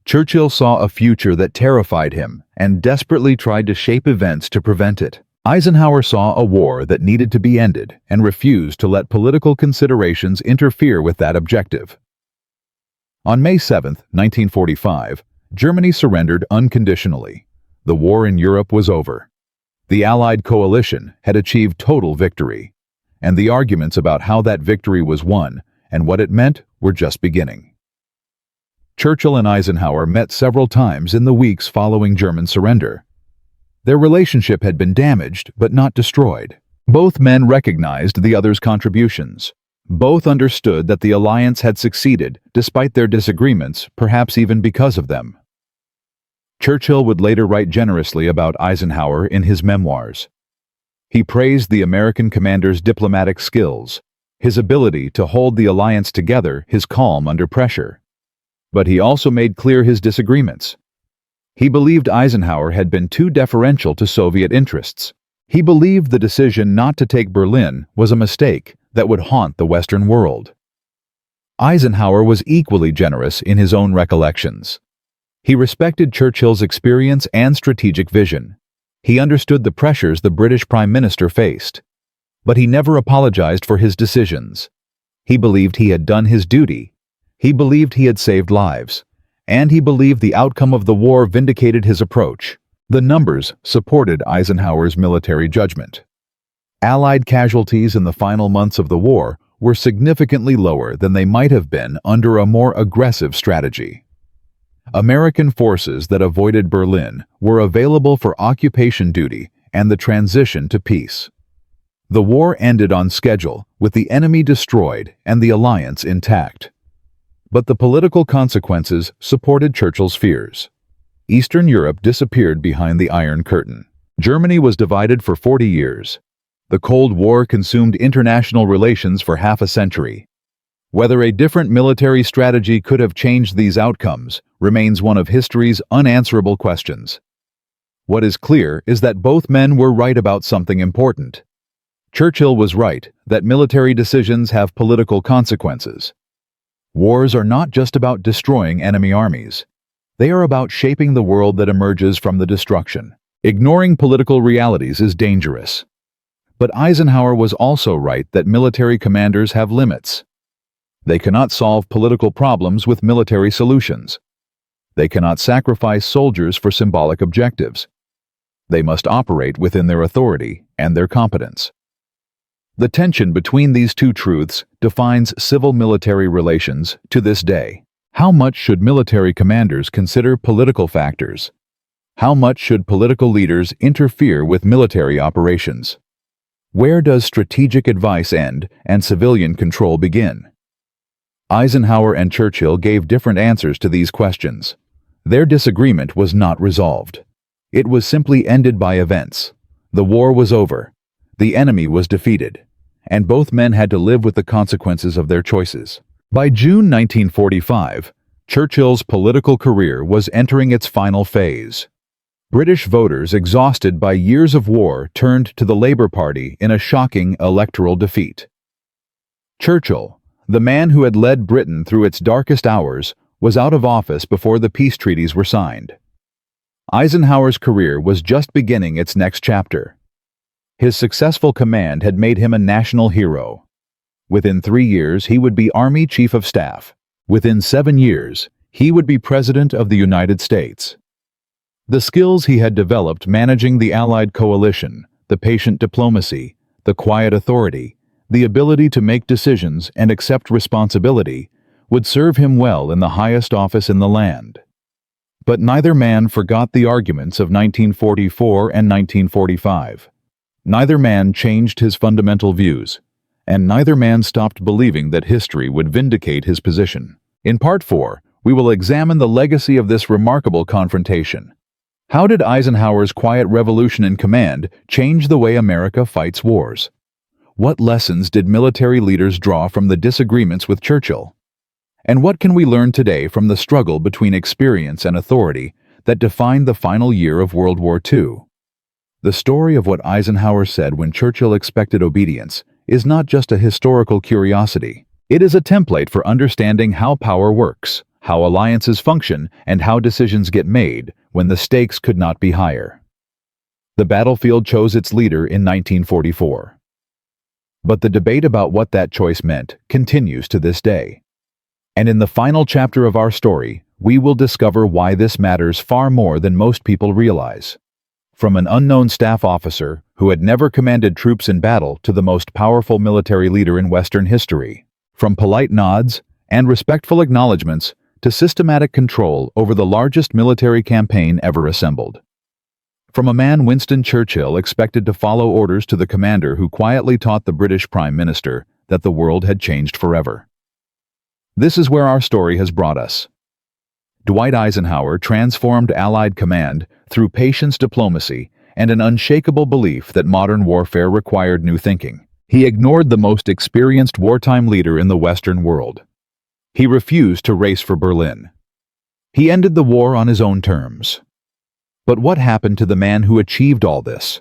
A: Churchill saw a future that terrified him and desperately tried to shape events to prevent it. Eisenhower saw a war that needed to be ended and refused to let political considerations interfere with that objective. On May 7, 1945, Germany surrendered unconditionally. The war in Europe was over. The Allied coalition had achieved total victory, and the arguments about how that victory was won and what it meant were just beginning. Churchill and Eisenhower met several times in the weeks following German surrender. Their relationship had been damaged but not destroyed. Both men recognized the other's contributions. Both understood that the alliance had succeeded despite their disagreements, perhaps even because of them. Churchill would later write generously about Eisenhower in his memoirs. He praised the American commander's diplomatic skills, his ability to hold the alliance together, his calm under pressure. But he also made clear his disagreements. He believed Eisenhower had been too deferential to Soviet interests. He believed the decision not to take Berlin was a mistake that would haunt the Western world. Eisenhower was equally generous in his own recollections. He respected Churchill's experience and strategic vision. He understood the pressures the British Prime Minister faced. But he never apologized for his decisions. He believed he had done his duty. He believed he had saved lives. And he believed the outcome of the war vindicated his approach. The numbers supported Eisenhower's military judgment. Allied casualties in the final months of the war were significantly lower than they might have been under a more aggressive strategy. American forces that avoided Berlin were available for occupation duty and the transition to peace. The war ended on schedule, with the enemy destroyed and the alliance intact. But the political consequences supported Churchill's fears. Eastern Europe disappeared behind the Iron Curtain. Germany was divided for 40 years. The Cold War consumed international relations for half a century. Whether a different military strategy could have changed these outcomes remains one of history's unanswerable questions. What is clear is that both men were right about something important. Churchill was right that military decisions have political consequences. Wars are not just about destroying enemy armies. They are about shaping the world that emerges from the destruction. Ignoring political realities is dangerous. But Eisenhower was also right that military commanders have limits. They cannot solve political problems with military solutions. They cannot sacrifice soldiers for symbolic objectives. They must operate within their authority and their competence. The tension between these two truths defines civil-military relations to this day. How much should military commanders consider political factors? How much should political leaders interfere with military operations? Where does strategic advice end and civilian control begin? Eisenhower and Churchill gave different answers to these questions. Their disagreement was not resolved. It was simply ended by events. The war was over. The enemy was defeated, and both men had to live with the consequences of their choices. By June 1945, Churchill's political career was entering its final phase. British voters, exhausted by years of war, turned to the Labour Party in a shocking electoral defeat. Churchill, the man who had led Britain through its darkest hours, was out of office before the peace treaties were signed. Eisenhower's career was just beginning its next chapter. His successful command had made him a national hero. Within 3 years, he would be Army Chief of Staff. Within 7 years, he would be President of the United States. The skills he had developed managing the Allied coalition, the patient diplomacy, the quiet authority, the ability to make decisions and accept responsibility, would serve him well in the highest office in the land. But neither man forgot the arguments of 1944 and 1945. Neither man changed his fundamental views, and neither man stopped believing that history would vindicate his position. In Part 4, we will examine the legacy of this remarkable confrontation. How did Eisenhower's quiet revolution in command change the way America fights wars? What lessons did military leaders draw from the disagreements with Churchill? And what can we learn today from the struggle between experience and authority that defined the final year of World War II? The story of what Eisenhower said when Churchill expected obedience is not just a historical curiosity. It is a template for understanding how power works, how alliances function, and how decisions get made when the stakes could not be higher. The battlefield chose its leader in 1944. But the debate about what that choice meant continues to this day. And in the final chapter of our story, we will discover why this matters far more than most people realize. From an unknown staff officer who had never commanded troops in battle to the most powerful military leader in Western history. From polite nods and respectful acknowledgments to systematic control over the largest military campaign ever assembled. From a man Winston Churchill expected to follow orders to the commander who quietly taught the British Prime Minister that the world had changed forever. This is where our story has brought us. Dwight Eisenhower transformed Allied command through patience, diplomacy, and an unshakable belief that modern warfare required new thinking. He ignored the most experienced wartime leader in the Western world. He refused to race for Berlin. He ended the war on his own terms. But what happened to the man who achieved all this?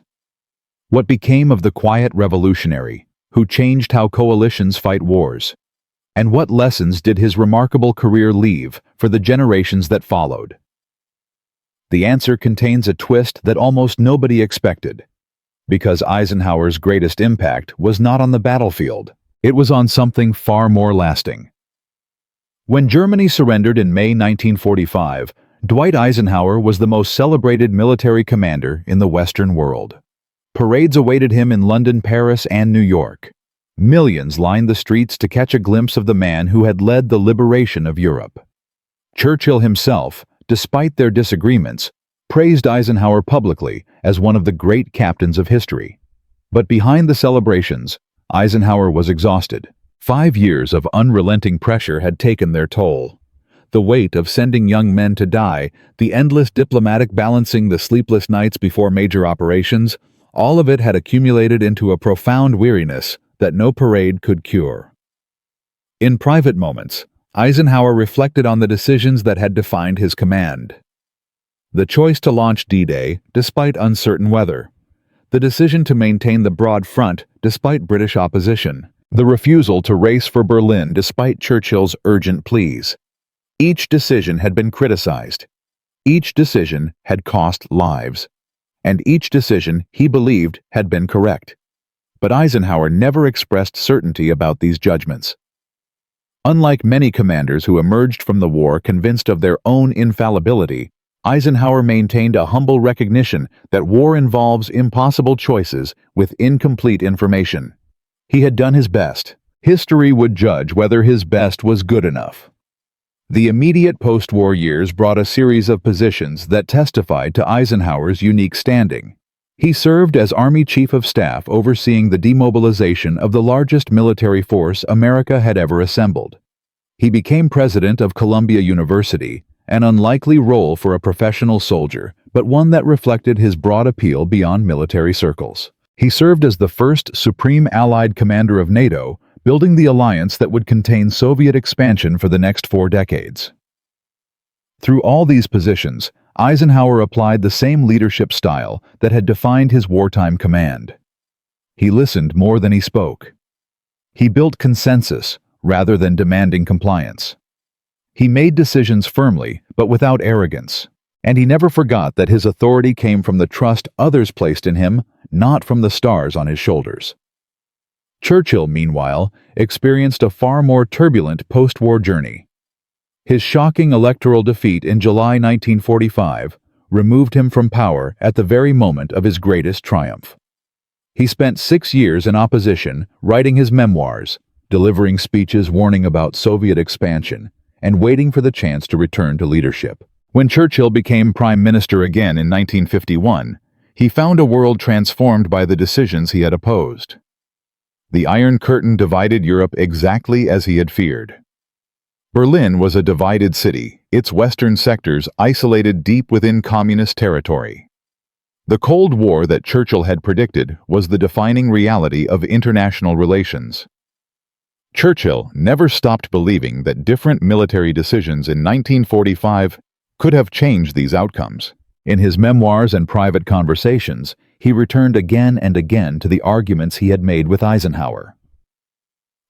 A: What became of the quiet revolutionary who changed how coalitions fight wars? And what lessons did his remarkable career leave for the generations that followed? The answer contains a twist that almost nobody expected. Because Eisenhower's greatest impact was not on the battlefield, it was on something far more lasting. When Germany surrendered in May 1945, Dwight Eisenhower was the most celebrated military commander in the Western world. Parades awaited him in London, Paris, and New York. Millions lined the streets to catch a glimpse of the man who had led the liberation of Europe. Churchill himself, despite their disagreements, praised Eisenhower publicly as one of the great captains of history. But behind the celebrations, Eisenhower was exhausted. 5 years of unrelenting pressure had taken their toll. The weight of sending young men to die, the endless diplomatic balancing, the sleepless nights before major operations, all of it had accumulated into a profound weariness that no parade could cure. In private moments, Eisenhower reflected on the decisions that had defined his command. The choice to launch D-Day despite uncertain weather. The decision to maintain the broad front despite British opposition. The refusal to race for Berlin despite Churchill's urgent pleas. Each decision had been criticized. Each decision had cost lives. And each decision, he believed, had been correct. But Eisenhower never expressed certainty about these judgments. Unlike many commanders who emerged from the war convinced of their own infallibility, Eisenhower maintained a humble recognition that war involves impossible choices with incomplete information. He had done his best. History would judge whether his best was good enough. The immediate post-war years brought a series of positions that testified to Eisenhower's unique standing. He served as Army Chief of Staff overseeing the demobilization of the largest military force America had ever assembled. He became president of Columbia University, an unlikely role for a professional soldier, but one that reflected his broad appeal beyond military circles. He served as the first Supreme Allied Commander of NATO, building the alliance that would contain Soviet expansion for the next 4 decades. Through all these positions, Eisenhower applied the same leadership style that had defined his wartime command. He listened more than he spoke. He built consensus rather than demanding compliance. He made decisions firmly, but without arrogance. And he never forgot that his authority came from the trust others placed in him, not from the stars on his shoulders. Churchill, meanwhile, experienced a far more turbulent post-war journey. His shocking electoral defeat in July 1945 removed him from power at the very moment of his greatest triumph. He spent 6 years in opposition, writing his memoirs, delivering speeches warning about Soviet expansion, and waiting for the chance to return to leadership. When Churchill became Prime Minister again in 1951, he found a world transformed by the decisions he had opposed. The Iron Curtain divided Europe exactly as he had feared. Berlin was a divided city, its western sectors isolated deep within communist territory. The Cold War that Churchill had predicted was the defining reality of international relations. Churchill never stopped believing that different military decisions in 1945 could have changed these outcomes. In his memoirs and private conversations, he returned again and again to the arguments he had made with Eisenhower.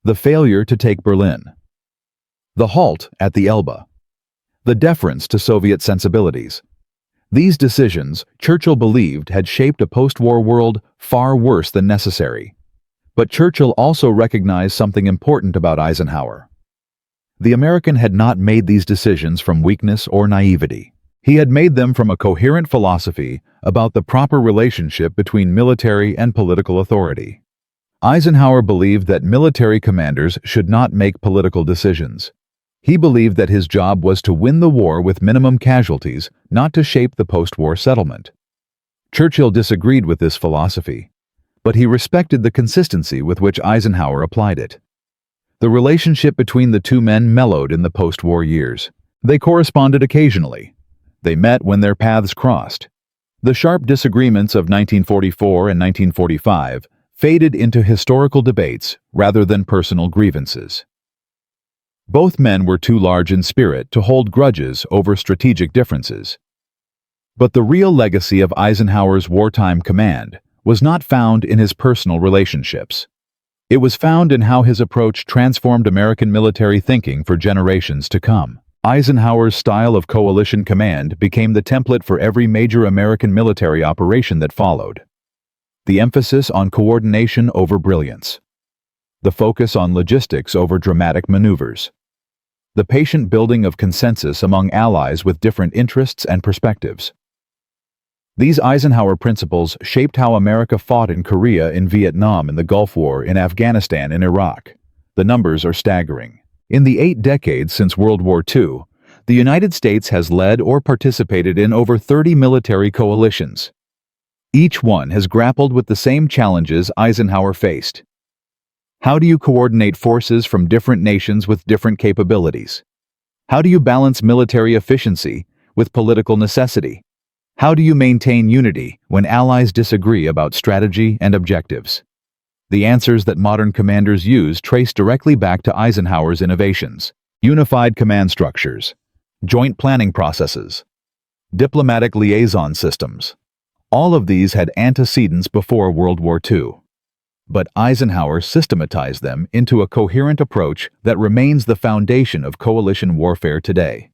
A: The failure to take Berlin. The halt at the Elbe. The deference to Soviet sensibilities. These decisions, Churchill believed, had shaped a post-war world far worse than necessary. But Churchill also recognized something important about Eisenhower. The American had not made these decisions from weakness or naivety. He had made them from a coherent philosophy about the proper relationship between military and political authority. Eisenhower believed that military commanders should not make political decisions. He believed that his job was to win the war with minimum casualties, not to shape the post-war settlement. Churchill disagreed with this philosophy, but he respected the consistency with which Eisenhower applied it. The relationship between the two men mellowed in the post-war years. They corresponded occasionally. They met when their paths crossed. The sharp disagreements of 1944 and 1945 faded into historical debates rather than personal grievances. Both men were too large in spirit to hold grudges over strategic differences. But the real legacy of Eisenhower's wartime command was not found in his personal relationships. It was found in how his approach transformed American military thinking for generations to come. Eisenhower's style of coalition command became the template for every major American military operation that followed. The emphasis on coordination over brilliance. The focus on logistics over dramatic maneuvers. The patient building of consensus among allies with different interests and perspectives. These Eisenhower principles shaped how America fought in Korea, in Vietnam, in the Gulf War, in Afghanistan, and Iraq. The numbers are staggering. In the 8 decades since World War II, the United States has led or participated in over 30 military coalitions. Each one has grappled with the same challenges Eisenhower faced. How do you coordinate forces from different nations with different capabilities? How do you balance military efficiency with political necessity? How do you maintain unity when allies disagree about strategy and objectives? The answers that modern commanders use trace directly back to Eisenhower's innovations. Unified command structures, joint planning processes, diplomatic liaison systems. All of these had antecedents before World War II. But Eisenhower systematized them into a coherent approach that remains the foundation of coalition warfare today.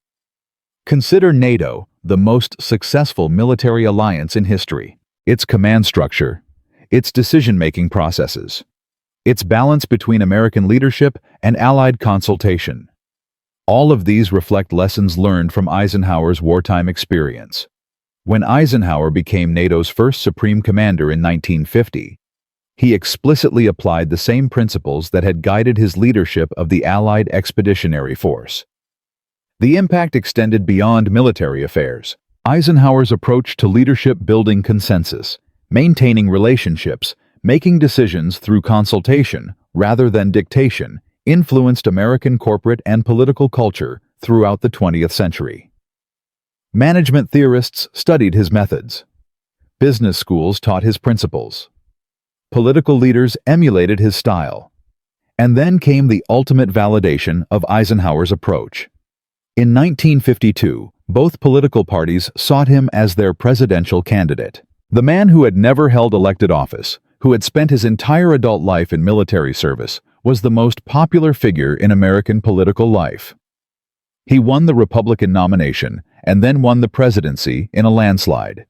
A: Consider NATO, the most successful military alliance in history. Its command structure, its decision-making processes, its balance between American leadership and Allied consultation. All of these reflect lessons learned from Eisenhower's wartime experience. When Eisenhower became NATO's first Supreme Commander in 1950, he explicitly applied the same principles that had guided his leadership of the Allied Expeditionary Force. The impact extended beyond military affairs. Eisenhower's approach to leadership building consensus, maintaining relationships, making decisions through consultation rather than dictation, influenced American corporate and political culture throughout the 20th century. Management theorists studied his methods. Business schools taught his principles. Political leaders emulated his style. And then came the ultimate validation of Eisenhower's approach. In 1952, both political parties sought him as their presidential candidate. The man who had never held elected office, who had spent his entire adult life in military service, was the most popular figure in American political life. He won the Republican nomination and then won the presidency in a landslide.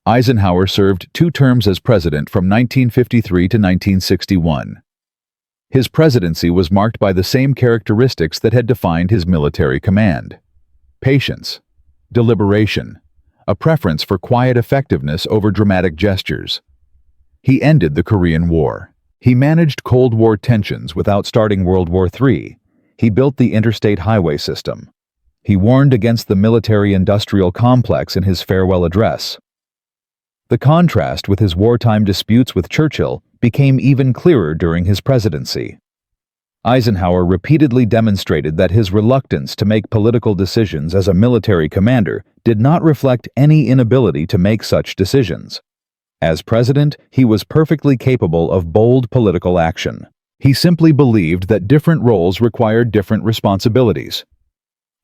A: Eisenhower served 2 terms as president from 1953 to 1961. His presidency was marked by the same characteristics that had defined his military command: patience, deliberation, a preference for quiet effectiveness over dramatic gestures. He ended the Korean War. He managed Cold War tensions without starting World War III. He built the interstate highway system. He warned against the military-industrial complex in his farewell address. The contrast with his wartime disputes with Churchill became even clearer during his presidency. Eisenhower repeatedly demonstrated that his reluctance to make political decisions as a military commander did not reflect any inability to make such decisions. As president, he was perfectly capable of bold political action. He simply believed that different roles required different responsibilities.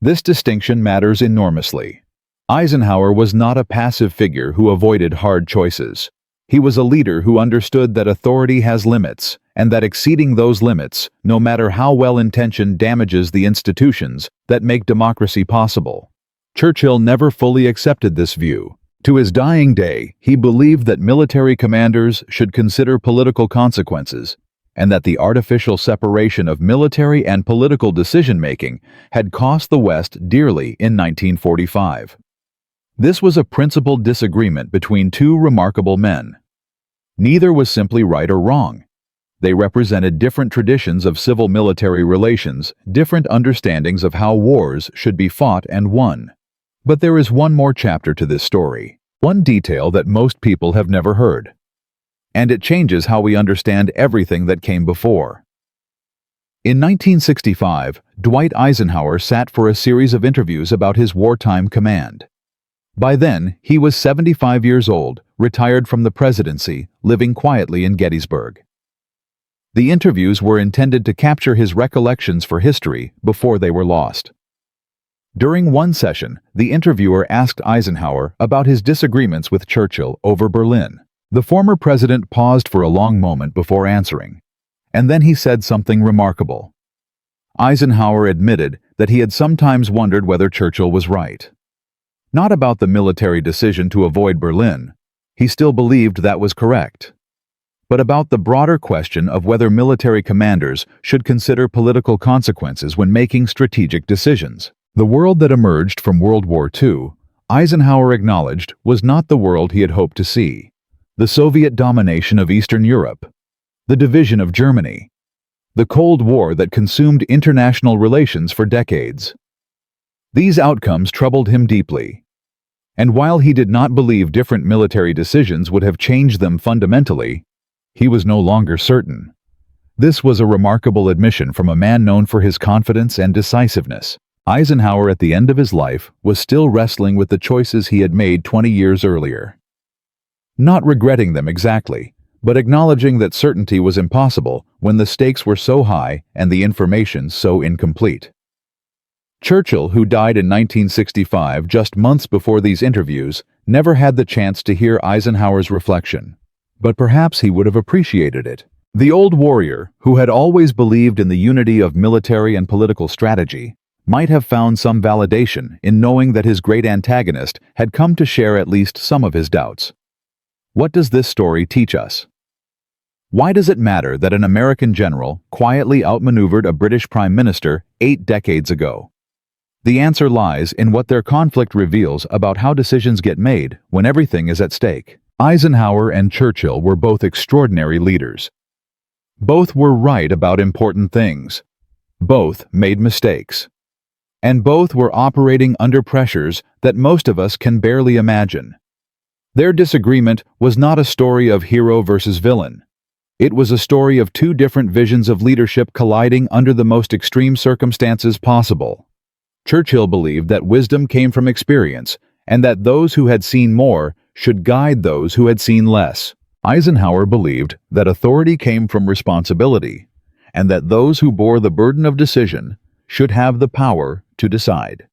A: This distinction matters enormously. Eisenhower was not a passive figure who avoided hard choices. He was a leader who understood that authority has limits, and that exceeding those limits, no matter how well-intentioned, damages the institutions that make democracy possible. Churchill never fully accepted this view. To his dying day, he believed that military commanders should consider political consequences, and that the artificial separation of military and political decision-making had cost the West dearly in 1945. This was a principled disagreement between 2 remarkable men. Neither was simply right or wrong. They represented different traditions of civil-military relations, different understandings of how wars should be fought and won. But there is one more chapter to this story, one detail that most people have never heard. And it changes how we understand everything that came before. In 1965, Dwight Eisenhower sat for a series of interviews about his wartime command. By then, he was 75 years old, retired from the presidency, living quietly in Gettysburg. The interviews were intended to capture his recollections for history before they were lost. During one session, the interviewer asked Eisenhower about his disagreements with Churchill over Berlin. The former president paused for a long moment before answering, and then he said something remarkable. Eisenhower admitted that he had sometimes wondered whether Churchill was right. Not about the military decision to avoid Berlin, he still believed that was correct, but about the broader question of whether military commanders should consider political consequences when making strategic decisions. The world that emerged from World War II, Eisenhower acknowledged, was not the world he had hoped to see. The Soviet domination of Eastern Europe, the division of Germany, the Cold War that consumed international relations for decades. These outcomes troubled him deeply. And while he did not believe different military decisions would have changed them fundamentally, he was no longer certain. This was a remarkable admission from a man known for his confidence and decisiveness. Eisenhower, at the end of his life, was still wrestling with the choices he had made 20 years earlier. Not regretting them exactly, but acknowledging that certainty was impossible when the stakes were so high and the information so incomplete. Churchill, who died in 1965, just months before these interviews, never had the chance to hear Eisenhower's reflection. But perhaps he would have appreciated it. The old warrior, who had always believed in the unity of military and political strategy, might have found some validation in knowing that his great antagonist had come to share at least some of his doubts. What does this story teach us? Why does it matter that an American general quietly outmaneuvered a British prime minister 8 decades ago? The answer lies in what their conflict reveals about how decisions get made when everything is at stake. Eisenhower and Churchill were both extraordinary leaders. Both were right about important things. Both made mistakes. And both were operating under pressures that most of us can barely imagine. Their disagreement was not a story of hero versus villain. It was a story of 2 different visions of leadership colliding under the most extreme circumstances possible. Churchill believed that wisdom came from experience, and that those who had seen more should guide those who had seen less. Eisenhower believed that authority came from responsibility, and that those who bore the burden of decision should have the power to decide.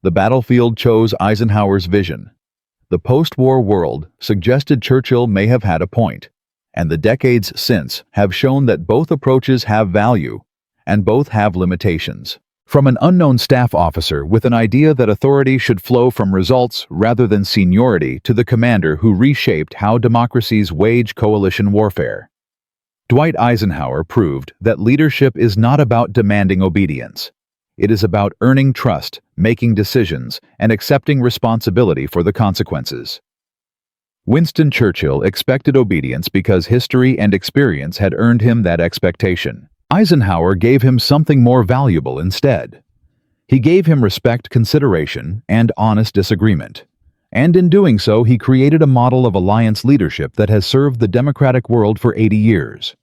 A: The battlefield chose Eisenhower's vision. The post-war world suggested Churchill may have had a point, and the decades since have shown that both approaches have value, and both have limitations. From an unknown staff officer with an idea that authority should flow from results rather than seniority to the commander who reshaped how democracies wage coalition warfare. Dwight Eisenhower proved that leadership is not about demanding obedience. It is about earning trust, making decisions, and accepting responsibility for the consequences. Winston Churchill expected obedience because history and experience had earned him that expectation. Eisenhower gave him something more valuable instead. He gave him respect, consideration, and honest disagreement. And in doing so, he created a model of alliance leadership that has served the democratic world for 80 years.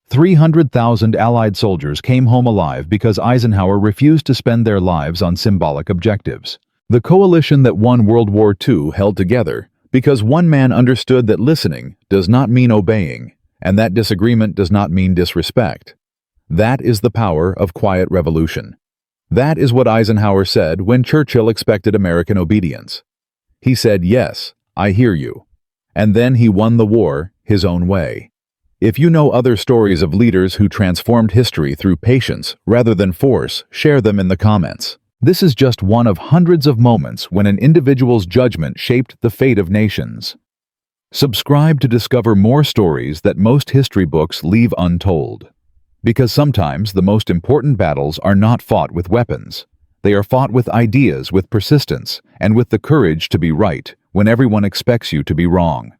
A: 300,000 Allied soldiers came home alive because Eisenhower refused to spend their lives on symbolic objectives. The coalition that won World War II held together because one man understood that listening does not mean obeying, and that disagreement does not mean disrespect. That is the power of quiet revolution. That is what Eisenhower said when Churchill expected American obedience. He said, "Yes, I hear you." And then he won the war his own way. If you know other stories of leaders who transformed history through patience rather than force, share them in the comments. This is just one of hundreds of moments when an individual's judgment shaped the fate of nations. Subscribe to discover more stories that most history books leave untold. Because sometimes the most important battles are not fought with weapons. They are fought with ideas, with persistence, and with the courage to be right when everyone expects you to be wrong.